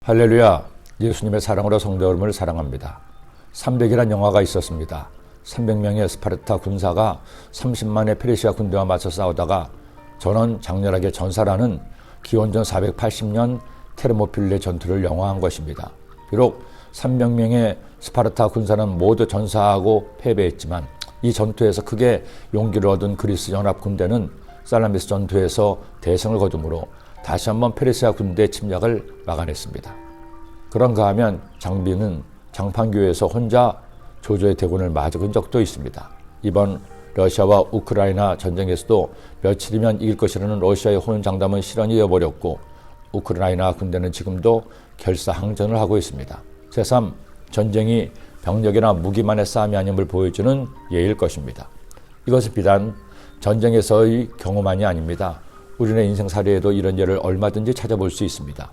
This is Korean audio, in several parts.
할렐루야, 예수님의 사랑으로 성도 여러분을 사랑합니다. 300이라는 영화가 있었습니다. 300명의 스파르타 군사가 30만의 페르시아 군대와 맞서 싸우다가 전원 장렬하게 전사라는 기원전 480년 테르모필레 전투를 영화한 것입니다. 비록 300명의 스파르타 군사는 모두 전사하고 패배했지만 이 전투에서 크게 용기를 얻은 그리스 연합 군대는 살라미스 전투에서 대승을 거두므로 다시 한번 페르시아 군대 침략을 막아냈습니다. 그런가 하면 장비는 장판교에서 혼자 조조의 대군을 맞은 적도 있습니다. 이번 러시아와 우크라이나 전쟁에서도 며칠이면 이길 것이라는 러시아의 호언장담은 실현이 되어버렸고 우크라이나 군대는 지금도 결사항전을 하고 있습니다. 새삼 전쟁이 병력이나 무기만의 싸움이 아님을 보여주는 예일 것입니다. 이것은 비단 전쟁에서의 경우만이 아닙니다. 우리네 인생살이에도 이런 예를 얼마든지 찾아볼 수 있습니다.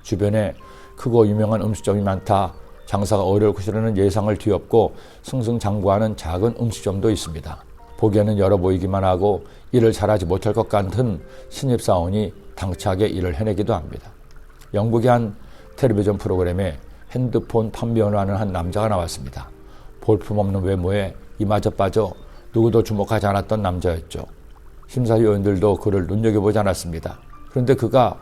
주변에 크고 유명한 음식점이 많다. 장사가 어려울 것이라는 예상을 뒤엎고 승승장구하는 작은 음식점도 있습니다. 보기에는 열어 보이기만 하고 일을 잘하지 못할 것 같은 신입사원이 당차게 일을 해내기도 합니다. 영국의 한 텔레비전 프로그램에 핸드폰 판매원을 하는 한 남자가 나왔습니다. 볼품없는 외모에 이마저 빠져 누구도 주목하지 않았던 남자였죠. 심사위원들도 그를 눈여겨보지 않았습니다. 그런데 그가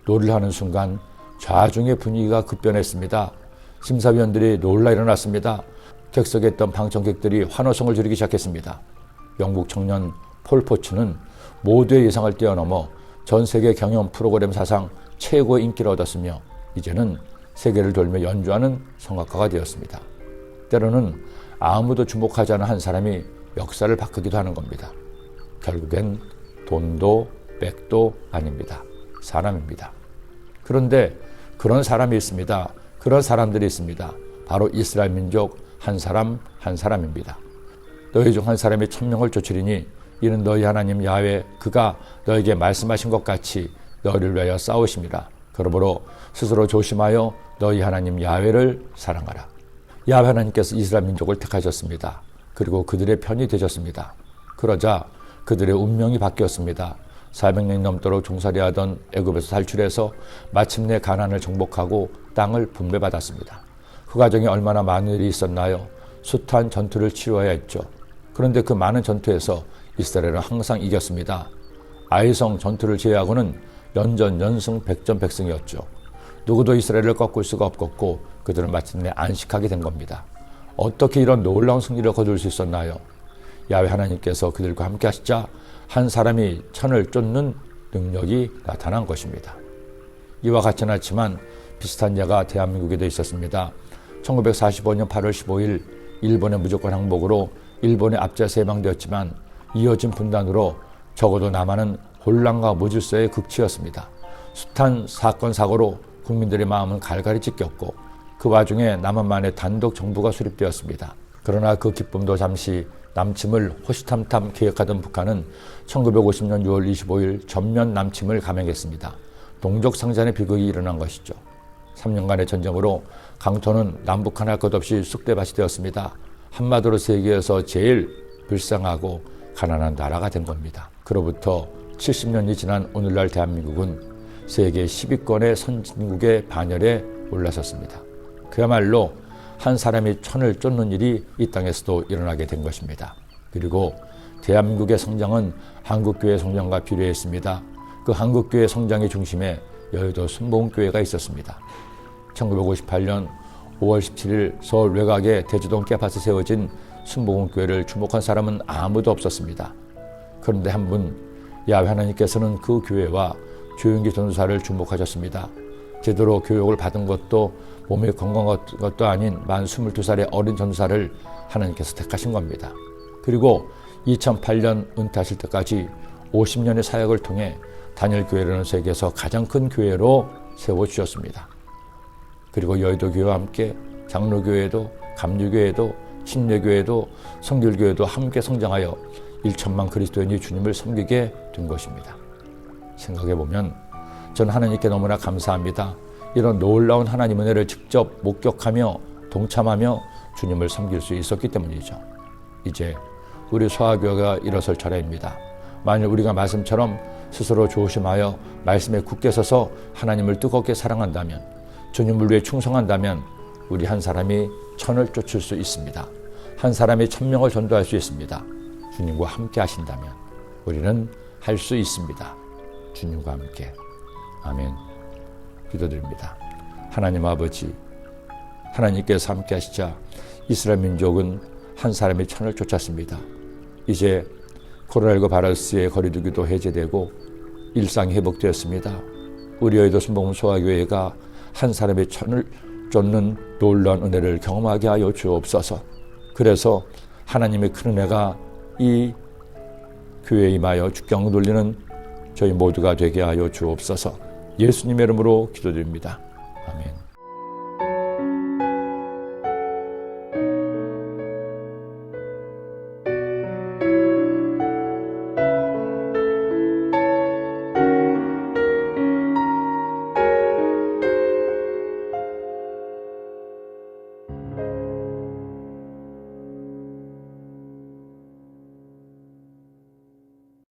노래를 하는 순간 좌중의 분위기가 급변했습니다. 심사위원들이 놀라 일어났습니다. 객석에 있던 방청객들이 환호성을 지르기 시작했습니다. 영국 청년 폴 포츠는 모두의 예상을 뛰어넘어 전 세계 경연 프로그램 사상 최고의 인기를 얻었으며 이제는 세계를 돌며 연주하는 성악가가 되었습니다. 때로는 아무도 주목하지 않은 한 사람이 역사를 바꾸기도 하는 겁니다. 결국엔 돈도 백도 아닙니다. 사람입니다. 그런데 그런 사람이 있습니다. 그런 사람들이 있습니다. 바로 이스라엘 민족 한 사람 한 사람입니다. 너희 중 한 사람이 1000명을 쫓으리니 이는 너희 하나님 야훼 그가 너에게 말씀하신 것 같이 너희를 위하여 싸우심이라. 그러므로 스스로 조심하여 너희 하나님 야훼를 사랑하라. 야훼 하나님께서 이스라엘 민족을 택하셨습니다. 그리고 그들의 편이 되셨습니다. 그러자 그들의 운명이 바뀌었습니다. 400년 넘도록 종살이하던 애굽에서 탈출해서 마침내 가나안을 정복하고 땅을 분배받았습니다. 그 과정에 얼마나 많은 일이 있었나요? 숱한 전투를 치러야 했죠. 그런데 그 많은 전투에서 이스라엘은 항상 이겼습니다. 아이성 전투를 제외하고는 연전 연승 백전백승이었죠. 누구도 이스라엘을 꺾을 수가 없었고 그들은 마침내 안식하게 된 겁니다. 어떻게 이런 놀라운 승리를 거둘 수 있었나요? 야훼 하나님께서 그들과 함께 하시자 한 사람이 천을 쫓는 능력이 나타난 것입니다. 이와 같지는 않지만 비슷한 예가 대한민국에도 있었습니다. 1945년 8월 15일 일본의 무조건 항복으로 일본의 압제에서 해방되었지만 이어진 분단으로 적어도 남한은 혼란과 무질서의 극치였습니다. 숱한 사건 사고로 국민들의 마음은 갈갈이 찢겼고 그 와중에 남한만의 단독 정부가 수립되었습니다. 그러나 그 기쁨도 잠시 남침을 호시탐탐 계획하던 북한은 1950년 6월 25일 전면 남침을 감행했습니다. 동족 상잔의 비극이 일어난 것이죠. 3년간의 전쟁으로 강토는 남북한 할 것 없이 쑥대밭이 되었습니다. 한마디로 세계에서 제일 불쌍하고 가난한 나라가 된 겁니다. 그로부터 70년이 지난 오늘날 대한민국은 세계 10위권의 선진국의 반열에 올라섰습니다. 그야말로 한 사람이 천을 쫓는 일이 이 땅에서도 일어나게 된 것입니다. 그리고 대한민국의 성장은 한국교회 성장과 비례했습니다. 그 한국교회 성장의 중심에 여의도 순복음교회가 있었습니다. 1958년 5월 17일 서울 외곽의 대주동 깨팟에 세워진 순복음교회를 주목한 사람은 아무도 없었습니다. 그런데 한 분, 야훼 하나님께서는 그 교회와 조윤기 전도사를 주목하셨습니다. 제대로 교육을 받은 것도 몸이 건강한 것도 아닌 만 22살의 어린 전도사를 하나님께서 택하신 겁니다. 그리고 2008년 은퇴하실 때까지 50년의 사역을 통해 단일교회라는 세계에서 가장 큰 교회로 세워주셨습니다. 그리고 여의도 교회와 함께 장로교회도 감리교회도 침례교회도 성결교회도 함께 성장하여 1천만 그리스도인이 주님을 섬기게 된 것입니다. 생각해보면 전 하나님께 너무나 감사합니다. 이런 놀라운 하나님 은혜를 직접 목격하며 동참하며 주님을 섬길 수 있었기 때문이죠. 이제 우리 소아교회가 일어설 차례입니다. 만일 우리가 말씀처럼 스스로 조심하여 말씀에 굳게 서서 하나님을 뜨겁게 사랑한다면, 주님을 위해 충성한다면 우리 한 사람이 천을 쫓을 수 있습니다. 한 사람이 천명을 전도할 수 있습니다. 주님과 함께 하신다면 우리는 할 수 있습니다. 주님과 함께. 아멘. 기도드립니다. 하나님 아버지, 하나님께서 함께 하시자 이스라엘 민족은 한 사람이 천을 쫓았습니다. 이제 코로나19 바이러스의 거리두기도 해제되고 일상이 회복되었습니다. 우리 여의도 순복음 소아교회가 한 사람의 천을 쫓는 놀라운 은혜를 경험하게 하여 주옵소서. 그래서 하나님의 큰 은혜가 이 교회에 임하여 주경을 돌리는 저희 모두가 되게 하여 주옵소서. 예수님의 이름으로 기도드립니다. 아멘.